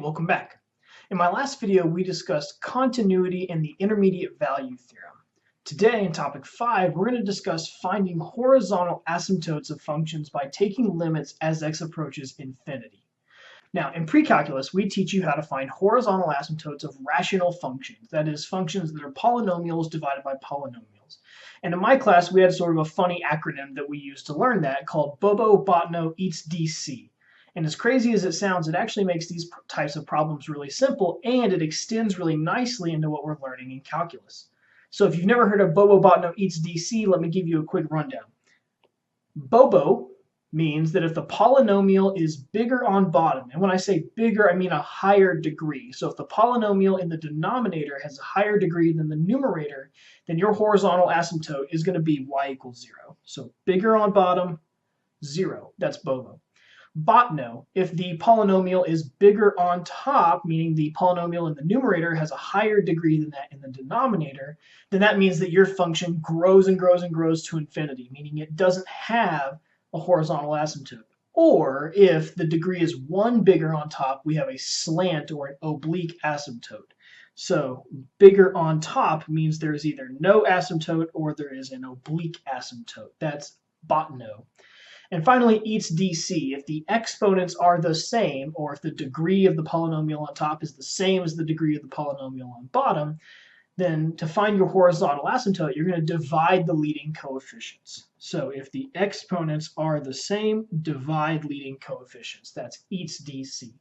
Welcome back. In my last video, we discussed continuity and the intermediate value theorem. Today, in topic 5, we're going to discuss finding horizontal asymptotes of functions by taking limits as x approaches infinity. Now, in pre-calculus, we teach you how to find horizontal asymptotes of rational functions, that is, functions that are polynomials divided by polynomials. And in my class, we had sort of a funny acronym that we used to learn that called Bobo, Botno, Eats, DC. And as crazy as it sounds, it actually makes these types of problems really simple, and it extends really nicely into what we're learning in calculus. So if you've never heard of Bobo, Botno, Eats, DC, let me give you a quick rundown. Bobo means that if the polynomial is bigger on bottom, and when I say bigger, I mean a higher degree. So if the polynomial in the denominator has a higher degree than the numerator, then your horizontal asymptote is going to be y equals 0. So bigger on bottom, 0. That's Bobo. Botno, if the polynomial is bigger on top, meaning the polynomial in the numerator has a higher degree than that in the denominator, then that means that your function grows and grows and grows to infinity, meaning it doesn't have a horizontal asymptote. Or if the degree is 1 bigger on top, we have a slant or an oblique asymptote. So bigger on top means there is either no asymptote or there is an oblique asymptote. That's Botno. And finally, Eats DC. If the exponents are the same, or if the degree of the polynomial on top is the same as the degree of the polynomial on bottom, then to find your horizontal asymptote, you're going to divide the leading coefficients. So if the exponents are the same, divide leading coefficients. That's Eats DC.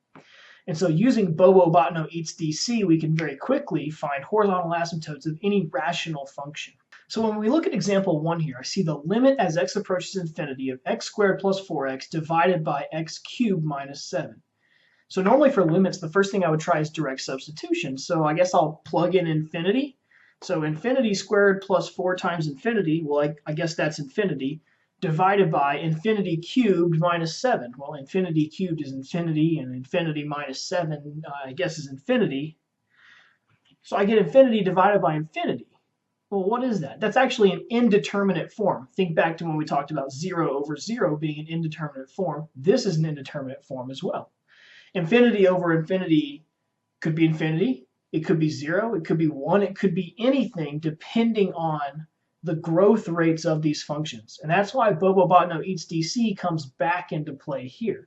And so using Bobo, Botno, Eats DC, we can very quickly find horizontal asymptotes of any rational function. So when we look at example 1 here, I see the limit as x approaches infinity of x squared plus 4x divided by x cubed minus 7. So normally for limits, the first thing I would try is direct substitution. So I guess I'll plug in infinity. So infinity squared plus 4 times infinity, well, I guess that's infinity, divided by infinity cubed minus 7. Well, infinity cubed is infinity, and infinity minus 7, I guess, is infinity. So I get infinity divided by infinity. Well, what is that? That's actually an indeterminate form. Think back to when we talked about 0 over 0 being an indeterminate form. This is an indeterminate form as well. Infinity over infinity could be infinity. It could be 0. It could be 1. It could be anything depending on the growth rates of these functions. And that's why Bobo, Botno, Eats, DC comes back into play here.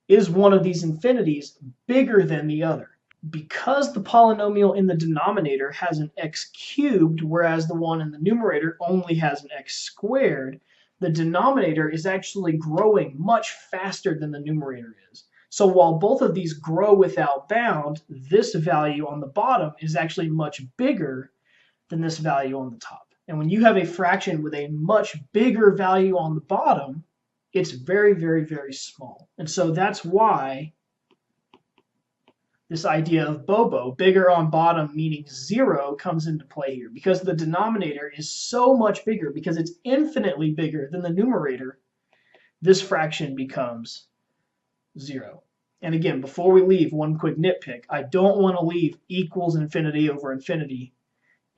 Is one of these infinities bigger than the other? Because the polynomial in the denominator has an x cubed, whereas the one in the numerator only has an x squared, the denominator is actually growing much faster than the numerator is. So while both of these grow without bound, this value on the bottom is actually much bigger than this value on the top. And when you have a fraction with a much bigger value on the bottom, it's very, very, very small. And so that's why this idea of Bobo, bigger on bottom meaning 0, comes into play here. Because the denominator is so much bigger, because it's infinitely bigger than the numerator, this fraction becomes 0. And again, before we leave, one quick nitpick. I don't want to leave equals infinity over infinity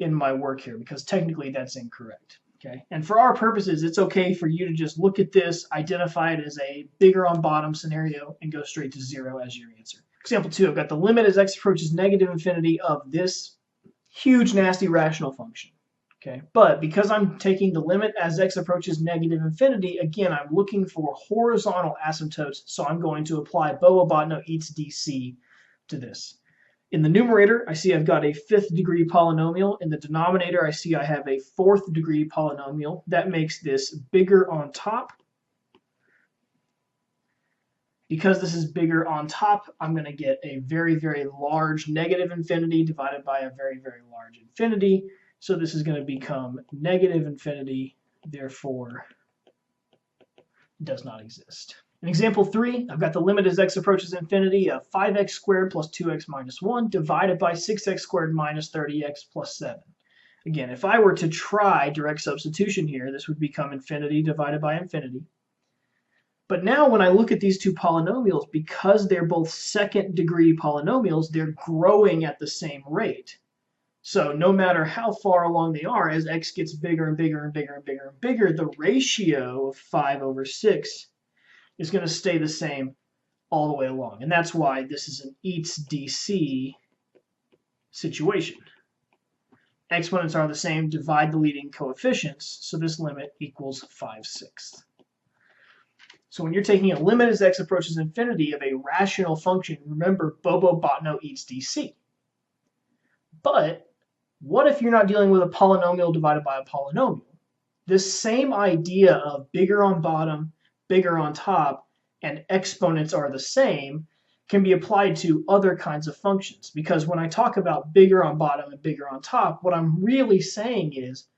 in my work here, because technically that's incorrect. Okay? And for our purposes, it's okay for you to just look at this, identify it as a bigger on bottom scenario, and go straight to 0 as your answer. Example 2, I've got the limit as x approaches negative infinity of this huge, nasty rational function. Okay, but because I'm taking the limit as x approaches negative infinity, again, I'm looking for horizontal asymptotes, so I'm going to apply Bobo, Botno, Eats, DC to this. In the numerator, I see I've got a 5th degree polynomial. In the denominator, I see I have a 4th degree polynomial. That makes this bigger on top. Because this is bigger on top, I'm going to get a very, very large negative infinity divided by a very, very large infinity. So this is going to become negative infinity, therefore does not exist. In example 3, I've got the limit as x approaches infinity of 5x squared plus 2x minus 1 divided by 6x squared minus 30x plus 7. Again, if I were to try direct substitution here, this would become infinity divided by infinity. But now when I look at these two polynomials, because they're both 2nd degree polynomials, they're growing at the same rate. So no matter how far along they are, as x gets bigger and bigger and bigger and bigger and bigger, the ratio of 5 over 6 is going to stay the same all the way along. And that's why this is an eats DC situation. Exponents are the same, divide the leading coefficients, so this limit equals 5/6. So when you're taking a limit as x approaches infinity of a rational function, remember Bobo-Botno eats DC. But what if you're not dealing with a polynomial divided by a polynomial? This same idea of bigger on bottom, bigger on top, and exponents are the same can be applied to other kinds of functions. Because when I talk about bigger on bottom and bigger on top, what I'm really saying is,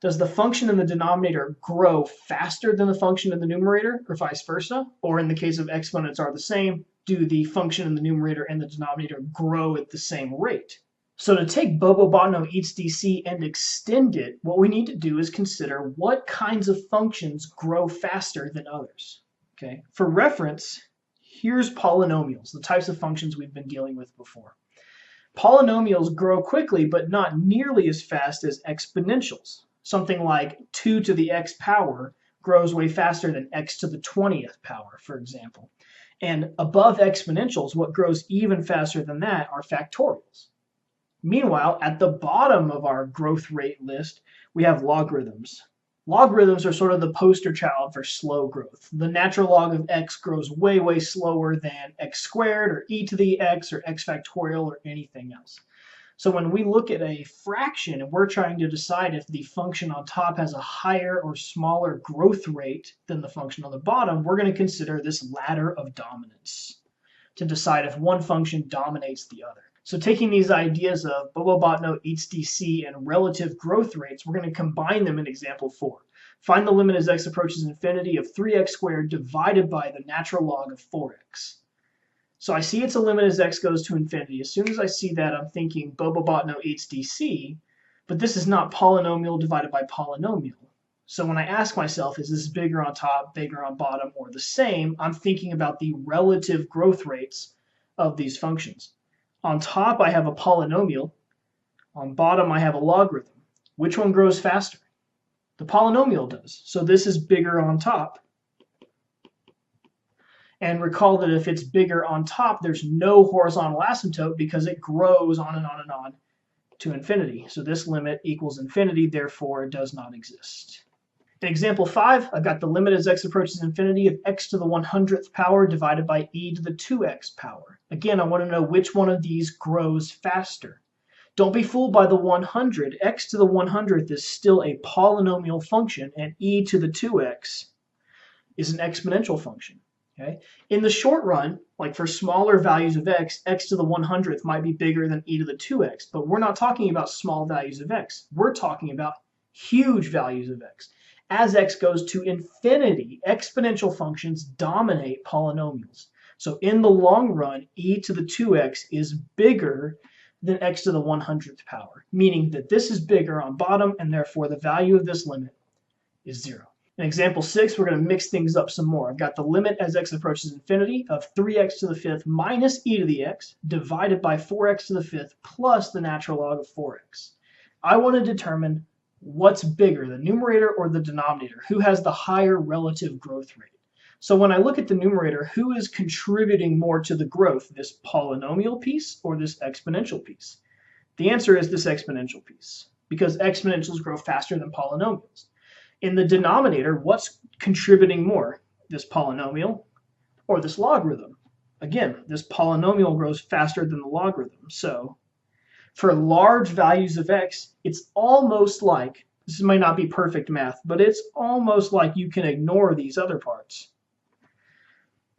does the function in the denominator grow faster than the function in the numerator, or vice versa? Or in the case of exponents are the same, do the function in the numerator and the denominator grow at the same rate? So to take Bobo-Botno eats DC and extend it, what we need to do is consider what kinds of functions grow faster than others. Okay? For reference, here's polynomials, the types of functions we've been dealing with before. Polynomials grow quickly, but not nearly as fast as exponentials. Something like 2 to the x power grows way faster than x to the 20th power, for example. And above exponentials, what grows even faster than that are factorials. Meanwhile, at the bottom of our growth rate list, we have logarithms. Logarithms are sort of the poster child for slow growth. The natural log of x grows way, way slower than x squared or e to the x or x factorial or anything else. So when we look at a fraction and we're trying to decide if the function on top has a higher or smaller growth rate than the function on the bottom, we're going to consider this ladder of dominance to decide if one function dominates the other. So taking these ideas of Bobo-Botno eats DC and relative growth rates, we're going to combine them in example 4. Find the limit as x approaches infinity of 3x squared divided by the natural log of 4x. So I see it's a limit as x goes to infinity. As soon as I see that, I'm thinking Bobo-Botno eats DC, but this is not polynomial divided by polynomial. So when I ask myself, is this bigger on top, bigger on bottom, or the same, I'm thinking about the relative growth rates of these functions. On top, I have a polynomial. On bottom, I have a logarithm. Which one grows faster? The polynomial does. So this is bigger on top. And recall that if it's bigger on top, there's no horizontal asymptote because it grows on and on and on to infinity. So this limit equals infinity, therefore it does not exist. In example 5, I've got the limit as x approaches infinity of x to the 100th power divided by e to the 2x power. Again, I want to know which one of these grows faster. Don't be fooled by the 100. X to the 100th is still a polynomial function, and e to the 2x is an exponential function. Okay? In the short run, like for smaller values of x, x to the 100th might be bigger than e to the 2x, but we're not talking about small values of x. We're talking about huge values of x. As x goes to infinity, exponential functions dominate polynomials. So in the long run, e to the 2x is bigger than x to the 100th power, meaning that this is bigger on bottom, and therefore the value of this limit is 0. In example 6, we're going to mix things up some more. I've got the limit as x approaches infinity of 3x to the 5th minus e to the x divided by 4x to the 5th plus the natural log of 4x. I want to determine what's bigger, the numerator or the denominator, who has the higher relative growth rate. So when I look at the numerator, who is contributing more to the growth, this polynomial piece or this exponential piece? The answer is this exponential piece, because exponentials grow faster than polynomials. In the denominator, what's contributing more, this polynomial or this logarithm? Again, this polynomial grows faster than the logarithm. So for large values of x, it's almost like, this might not be perfect math, but it's almost like you can ignore these other parts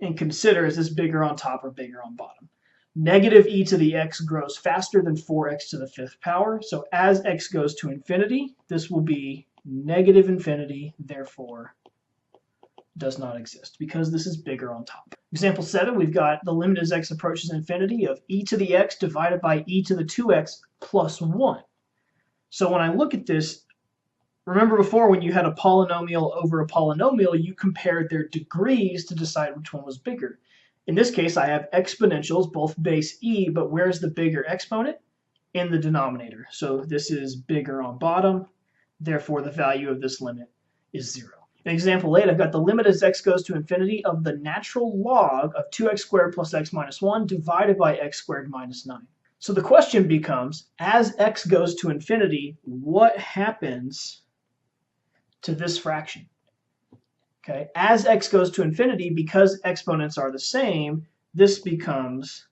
and consider, is this bigger on top or bigger on bottom? Negative e to the x grows faster than 4x to the 5th power. So as x goes to infinity, this will be negative infinity, therefore does not exist because this is bigger on top. Example 7, we've got the limit as x approaches infinity of e to the x divided by e to the 2x plus 1. So when I look at this, remember before when you had a polynomial over a polynomial, you compared their degrees to decide which one was bigger. In this case, I have exponentials, both base e, but where's the bigger exponent? In the denominator. So this is bigger on bottom. Therefore, the value of this limit is 0. In example 8, I've got the limit as x goes to infinity of the natural log of 2x squared plus x minus 1 divided by x squared minus 9. So the question becomes, as x goes to infinity, what happens to this fraction? Okay, as x goes to infinity, because exponents are the same, this becomes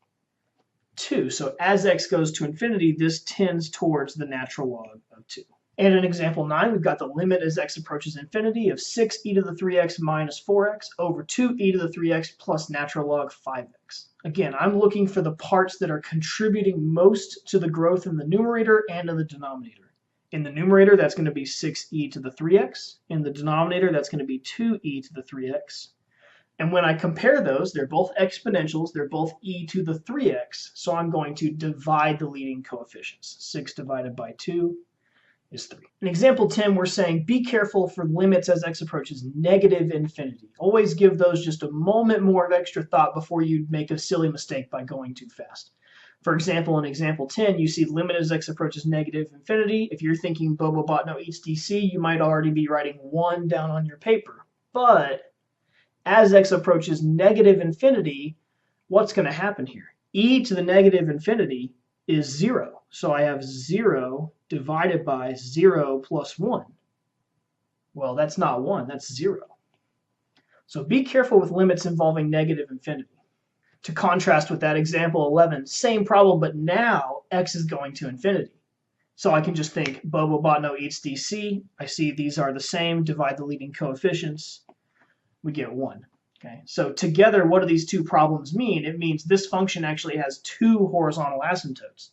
2. So as x goes to infinity, this tends towards the natural log of 2. And in example 9, we've got the limit as x approaches infinity of 6e to the 3x minus 4x over 2e to the 3x plus natural log 5x. Again, I'm looking for the parts that are contributing most to the growth in the numerator and in the denominator. In the numerator, that's going to be 6e to the 3x. In the denominator, that's going to be 2e to the 3x. And when I compare those, they're both exponentials. They're both e to the 3x. So I'm going to divide the leading coefficients. 6 divided by 2 is 3. In example 10, we're saying be careful for limits as x approaches negative infinity. Always give those just a moment more of extra thought before you make a silly mistake by going too fast. For example, in example 10, you see limit as x approaches negative infinity. If you're thinking Bobo Botno eats DC, you might already be writing 1 down on your paper. But as x approaches negative infinity, what's going to happen here? E to the negative infinity is 0. So I have 0 divided by 0 plus 1. Well, that's not 1, that's 0. So be careful with limits involving negative infinity. To contrast with that, example 11, same problem, but now x is going to infinity. So I can just think Bobo Botno eats DC. I see these are the same, divide the leading coefficients, we get 1. Okay, so together, what do these two problems mean? It means this function actually has two horizontal asymptotes.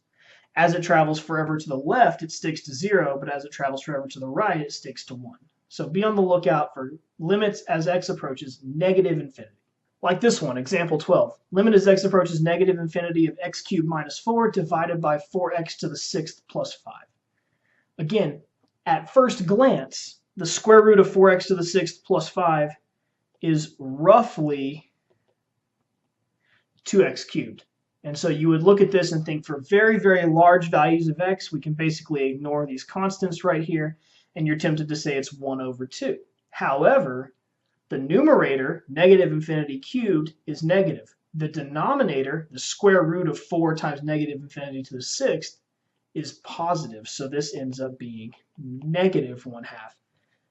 As it travels forever to the left, it sticks to 0, but as it travels forever to the right, it sticks to 1. So be on the lookout for limits as x approaches negative infinity. Like this one, example 12. Limit as x approaches negative infinity of x cubed minus 4 divided by 4x to the 6th plus 5. Again, at first glance, the square root of 4x to the 6th plus 5 is roughly 2x cubed. And so you would look at this and think for very, very large values of x, we can basically ignore these constants right here, and you're tempted to say it's 1 over 2. However, the numerator, negative infinity cubed, is negative. The denominator, the square root of 4 times negative infinity to the 6th, is positive. So this ends up being negative 1/2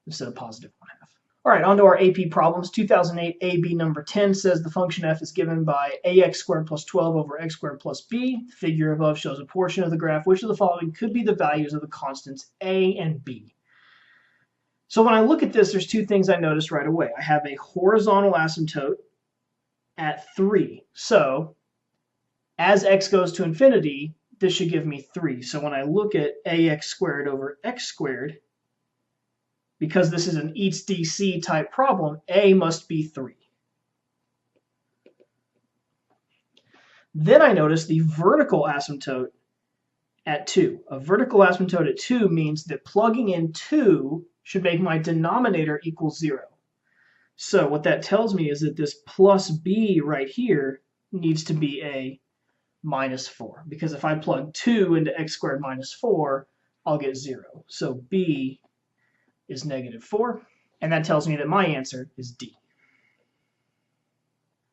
instead of positive 1/2. All right, on to our AP problems. 2008 AB number 10 says the function f is given by ax squared plus 12 over x squared plus b. The figure above shows a portion of the graph. Which of the following could be the values of the constants a and b? So when I look at this, there's two things I notice right away. I have a horizontal asymptote at 3. So as x goes to infinity, this should give me 3. So when I look at ax squared over x squared, because this is an eats DC type problem, a must be 3. Then I notice the vertical asymptote at 2. A vertical asymptote at 2 means that plugging in 2 should make my denominator equal 0. So what that tells me is that this plus b right here needs to be a minus 4. Because if I plug 2 into x squared minus 4, I'll get 0. So b is negative 4. And that tells me that my answer is D.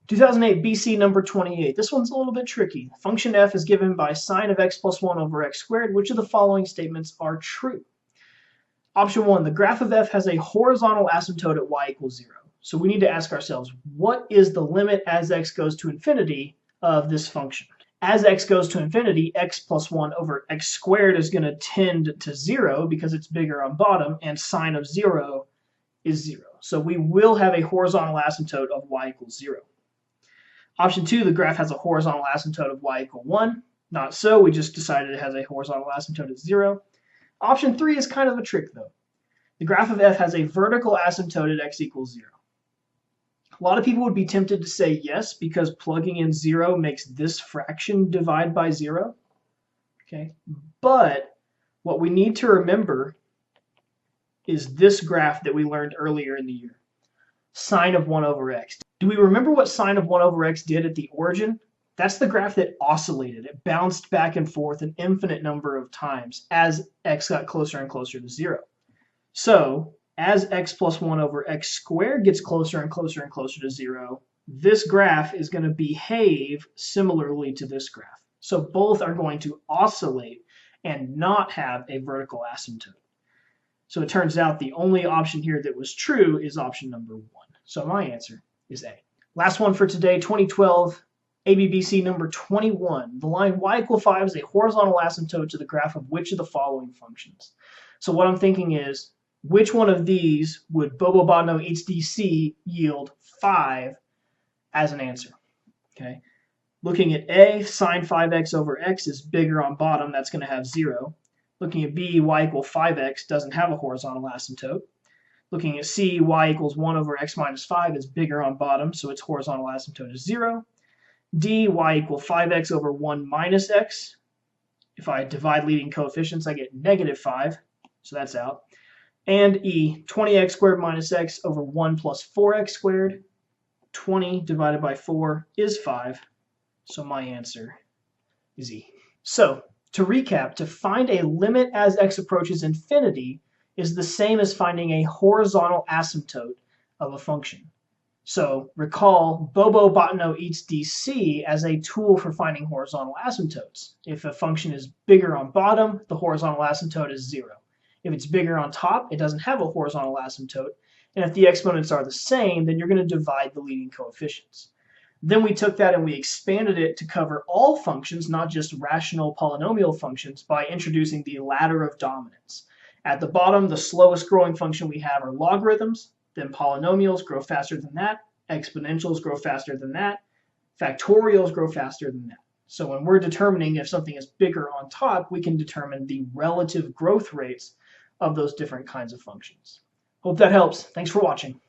2008 BC number 28. This one's a little bit tricky. Function f is given by sine of x plus 1 over x squared. Which of the following statements are true? Option 1, the graph of f has a horizontal asymptote at y equals 0. So we need to ask ourselves, what is the limit as x goes to infinity of this function? As x goes to infinity, x plus 1 over x squared is going to tend to 0 because it's bigger on bottom, and sine of 0 is 0. So we will have a horizontal asymptote of y equals 0. Option 2, the graph has a horizontal asymptote of y equal 1. Not so, we just decided it has a horizontal asymptote at 0. Option 3 is kind of a trick though. The graph of f has a vertical asymptote at x equals 0. A lot of people would be tempted to say yes because plugging in 0 makes this fraction divide by 0. Okay, but what we need to remember is this graph that we learned earlier in the year. Sine of 1 over x. Do we remember what sine of 1 over x did at the origin? That's the graph that oscillated. It bounced back and forth an infinite number of times as x got closer and closer to 0. So as x plus 1 over x squared gets closer and closer and closer to 0, this graph is going to behave similarly to this graph. So both are going to oscillate and not have a vertical asymptote. So it turns out the only option here that was true is option number 1. So my answer is A. Last one for today, 2012, ABBC number 21. The line y = 5 is a horizontal asymptote to the graph of which of the following functions? So what I'm thinking is, which one of these would Bobo-Botno HDC yield 5 as an answer? Okay. Looking at A, sine 5x over x is bigger on bottom, that's going to have 0. Looking at B, y = 5x doesn't have a horizontal asymptote. Looking at C, y = 1 over x minus 5 is bigger on bottom, so its horizontal asymptote is 0. D, y = 5x over 1 minus x. If I divide leading coefficients, I get -5, so that's out. And E, 20x squared minus x over 1 plus 4x squared. 20 divided by 4 is 5, so my answer is E. So, to recap, to find a limit as x approaches infinity is the same as finding a horizontal asymptote of a function. So recall Bobo-Botno HDC as a tool for finding horizontal asymptotes. If a function is bigger on bottom, the horizontal asymptote is 0. If it's bigger on top, it doesn't have a horizontal asymptote. And if the exponents are the same, then you're going to divide the leading coefficients. Then we took that and we expanded it to cover all functions, not just rational polynomial functions, by introducing the ladder of dominance. At the bottom, the slowest growing function we have are logarithms, then polynomials grow faster than that, exponentials grow faster than that, factorials grow faster than that. So when we're determining if something is bigger on top, we can determine the relative growth rates of those different kinds of functions. Hope that helps. Thanks for watching.